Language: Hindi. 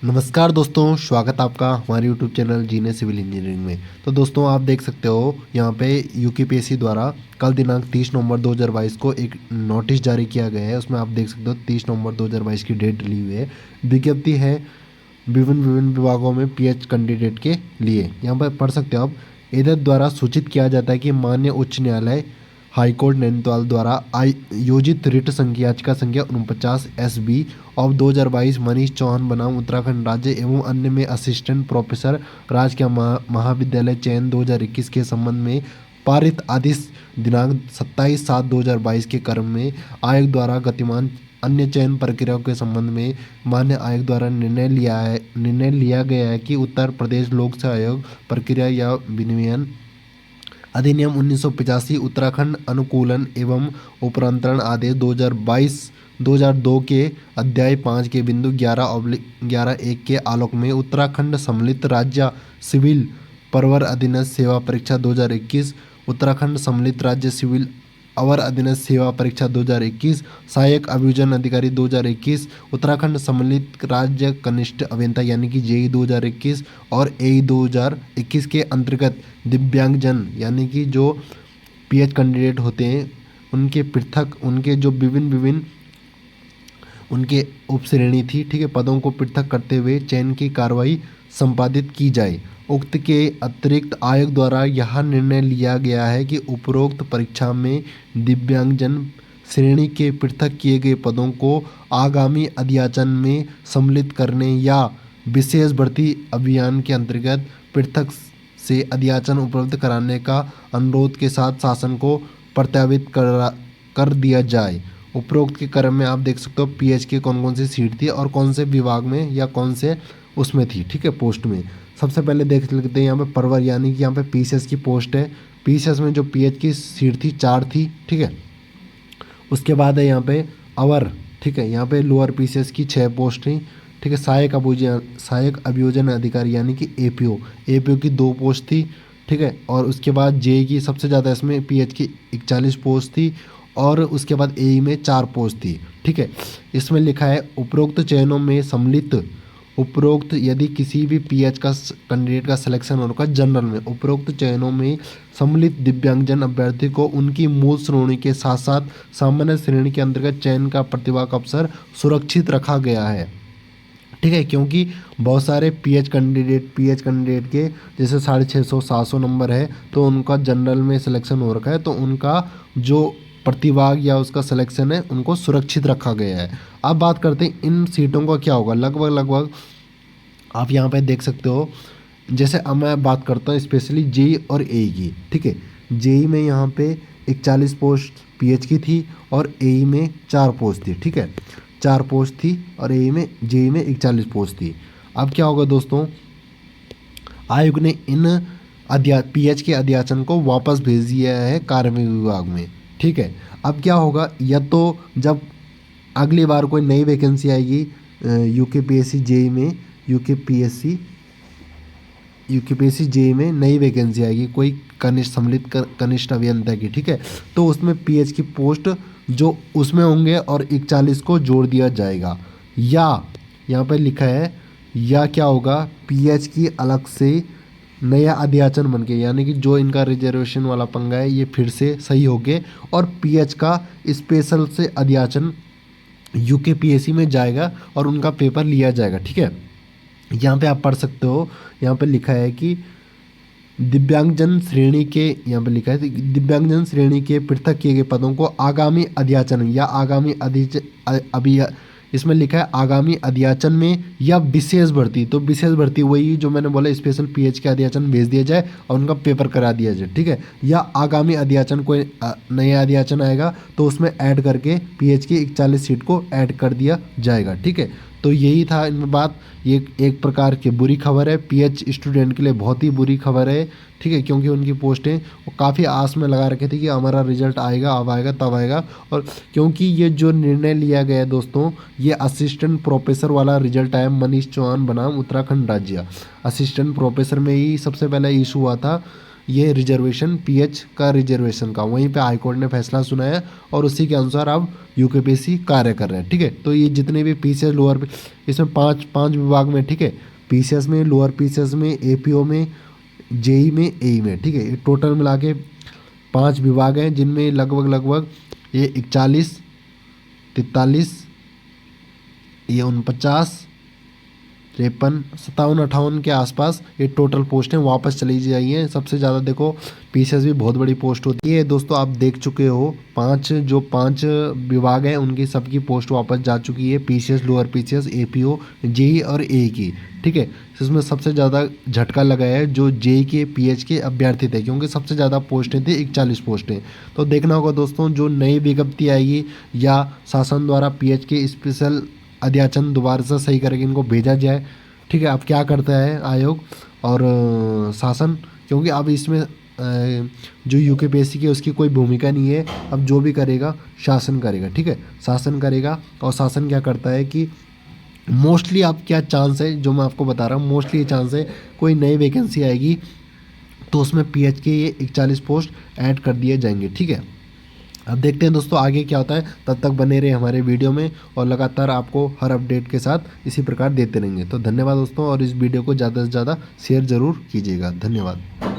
नमस्कार दोस्तों, स्वागत आपका हमारे यूट्यूब चैनल जीने सिविल इंजीनियरिंग में। तो दोस्तों आप देख सकते हो यहाँ पे यूकेपीएससी द्वारा कल दिनांक 30 नवंबर 2022 को एक नोटिस जारी किया गया है। उसमें आप देख सकते हो 30 नवंबर 2022 की डेट डली हुई है। विज्ञप्ति है विभिन्न विभिन्न विभागों में पीएच कैंडिडेट के लिए। यहाँ पर पढ़ सकते हो आप। इधर द्वारा सूचित किया जाता है कि माननीय उच्च न्यायालय हाईकोर्ट नैनीताल द्वारा आयोजित रिट संख्या याचिका संख्या 49 SB ऑफ 2022 मनीष चौहान बनाम उत्तराखंड राज्य एवं अन्य में असिस्टेंट प्रोफेसर राजकीय महाविद्यालय चयन 2021 के संबंध में पारित आदेश दिनांक 27/7/2022 के क्रम में आयोग द्वारा गतिमान अन्य चयन प्रक्रियाओं के संबंध में मान्य आयोग द्वारा निर्णय लिया गया है कि उत्तर प्रदेश लोक सेवा आयोग प्रक्रिया या विनियमन अधिनियम 1985 उत्तराखंड अनुकूलन एवं उपरंतरण आदेश 2022 के अध्याय 5 के बिंदु 11/11(1) के आलोक में उत्तराखंड सम्मिलित राज्य सिविल परवर अधीनस्थ सेवा परीक्षा 2021, उत्तराखंड सम्मिलित राज्य सिविल अवर अधीनस्थ सेवा परीक्षा 2021, सहायक अभियोजन अधिकारी 2021, उत्तराखंड सम्मिलित राज्य कनिष्ठ अभियंता यानी कि जेई 2021 और एई 2021 के अंतर्गत दिव्यांगजन यानी कि जो पीएच कैंडिडेट होते हैं उनके पृथक उनके जो विभिन्न उनके उपश्रेणी थी, ठीक है, पदों को पृथक करते हुए चयन की कार्रवाई संपादित की जाए। उक्त के अतिरिक्त आयोग द्वारा यह निर्णय लिया गया है कि उपरोक्त परीक्षा में दिव्यांगजन श्रेणी के पृथक किए गए पदों को आगामी अध्याचन में सम्मिलित करने या विशेष भर्ती अभियान के अंतर्गत पृथक से अध्याचन उपलब्ध कराने का अनुरोध के साथ शासन को प्रत्यावित कर दिया जाए। उपरोक्त के क्रम में आप देख सकते हो पीएच की कौन कौन सी सीट थी और कौन से विभाग में या कौन से उसमें थी, ठीक है, पोस्ट में। सबसे पहले देख लेते हैं यहाँ पे परवर यानी कि यहाँ पे पीसीएस की पोस्ट है। पीसीएस में जो पीएच की सीट थी 4 थी, ठीक है। उसके बाद है यहाँ पे अवर, ठीक है, यहाँ पे लोअर पीसीएस की 6 पोस्ट थी, ठीक है। सहायक अभियोजन अधिकारी यानी कि एपीओ की 2 पोस्ट थी, ठीक है। और उसके बाद जेई की सबसे ज़्यादा इसमें पीएच की 41 पोस्ट थी और उसके बाद एई में 4 पोस्ट थी, ठीक है। इसमें लिखा है उपरोक्त चयनों में सम्मिलित उपरोक्त यदि किसी भी पीएच का कैंडिडेट का सिलेक्शन होगा जनरल में उपरोक्त चयनों में सम्मिलित दिव्यांगजन अभ्यर्थी को उनकी मूल श्रेणी के साथ साथ सामान्य श्रेणी के अंतर्गत चयन का प्रतिभा का अवसर सुरक्षित रखा गया है, ठीक है। क्योंकि बहुत सारे पीएच कैंडिडेट के जैसे 650-700 नंबर है तो उनका जनरल में सिलेक्शन हो रखा है, तो उनका जो प्रतिभाग या उसका सिलेक्शन है उनको सुरक्षित रखा गया है। अब बात करते हैं इन सीटों का क्या होगा। लगभग आप यहाँ पे देख सकते हो। जैसे अब मैं बात करता हूँ स्पेशली जेई और एई की, ठीक है। जेई में यहाँ पे 41 पोस्ट पीएच की थी और एई में 4 पोस्ट थी, ठीक है, 4 पोस्ट थी और जेई में 41 पोस्ट थी। अब क्या होगा दोस्तों, आयोग ने इन पीएच के अध्याचन को वापस भेज दिया है कार्मिक विभाग में, ठीक है। अब क्या होगा, या तो जब अगली बार कोई नई वैकेंसी आएगी यूकेपीएससी जेई में नई वैकेंसी आएगी कोई सम्मिलित कनिष्ठ अभियंता की, ठीक है, तो उसमें पीएच की पोस्ट जो उसमें होंगे और 41 को जोड़ दिया जाएगा। या यहाँ पर लिखा है या क्या होगा, पीएच की अलग से नया अध्याचन बन के यानी कि जो इनका रिजर्वेशन वाला पंगा है ये फिर से सही हो गए और पीएच का स्पेशल से अध्याचन यूकेपीएससी में जाएगा और उनका पेपर लिया जाएगा, ठीक है। यहाँ पे आप पढ़ सकते हो, यहाँ पे लिखा है कि दिव्यांगजन श्रेणी के यहाँ पे लिखा है दिव्यांगजन श्रेणी के पृथक किए गए पदों को आगामी अध्याचन या इसमें लिखा है आगामी अध्याचन में या विशेष भर्ती, तो विशेष भर्ती वही जो मैंने बोला स्पेशल पीएच के अध्याचन भेज दिया जाए और उनका पेपर करा दिया जाए, ठीक है। या आगामी अध्याचन कोई नया अध्याचन आएगा तो उसमें ऐड करके पीएच की 41 सीट को ऐड कर दिया जाएगा, ठीक है। तो यही था इनमें बात। ये एक प्रकार की बुरी खबर है, पीएच स्टूडेंट के लिए बहुत ही बुरी खबर है, ठीक है, क्योंकि उनकी पोस्टें वो काफ़ी आस में लगा रखे थे कि हमारा रिजल्ट आएगा, अब आएगा तब आएगा। और क्योंकि ये जो निर्णय लिया गया दोस्तों, ये असिस्टेंट प्रोफेसर वाला रिजल्ट आया मनीष चौहान बनाम उत्तराखंड राज्य। असिस्टेंट प्रोफेसर में ही सबसे पहले इशू हुआ था ये रिजर्वेशन पीएच का रिजर्वेशन का वहीं पे हाईकोर्ट ने फैसला सुनाया और उसी के अनुसार अब यूकेपीएससी कार्य कर रहे हैं। ठीक है, तो ये जितने भी पीसीएस लोअर, इसमें पांच विभाग में, ठीक है, पीसीएस में, लोअर पीसीएस में, एपीओ में, जेई में, एई में, ठीक है, ये टोटल मिला के 5 विभाग हैं जिनमें लगभग ये 41, 43, ये 49, 53, 57, 58 के आसपास ये टोटल पोस्टें वापस चली जाइए। सबसे ज़्यादा देखो पीसीएस भी बहुत बड़ी पोस्ट होती है। दोस्तों आप देख चुके हो 5 विभाग हैं उनकी सबकी पोस्ट वापस जा चुकी है, PCS, lower PCS, APO, JE और ए की। ठीक है, इसमें सबसे ज़्यादा झटका लगा है जो जेई के पीएच के अभ्यर्थी थे, क्योंकि सबसे ज़्यादा पोस्टें थी, 41 पोस्टें। तो देखना होगा दोस्तों, जो नई विज्ञप्ति आएगी या शासन द्वारा पीएच के स्पेशल अध्याचन दोबारा से सही करके इनको भेजा जाए। ठीक है, अब क्या करता है आयोग और शासन, क्योंकि अब इसमें जो यूकेपीएससी की उसकी कोई भूमिका नहीं है। अब जो भी करेगा शासन करेगा। ठीक है, शासन करेगा और शासन क्या करता है कि मोस्टली अब क्या चांस है, जो मैं आपको बता रहा हूँ, मोस्टली ये चांस है कोई नई वैकेंसी आएगी तो उसमें पीएच के ये 41 पोस्ट ऐड कर दिए जाएंगे। ठीक है, अब देखते हैं दोस्तों आगे क्या होता है। तब तक बने रहे हमारे वीडियो में और लगातार आपको हर अपडेट के साथ इसी प्रकार देते रहेंगे। तो धन्यवाद दोस्तों, और इस वीडियो को ज़्यादा से ज़्यादा शेयर ज़रूर कीजिएगा। धन्यवाद।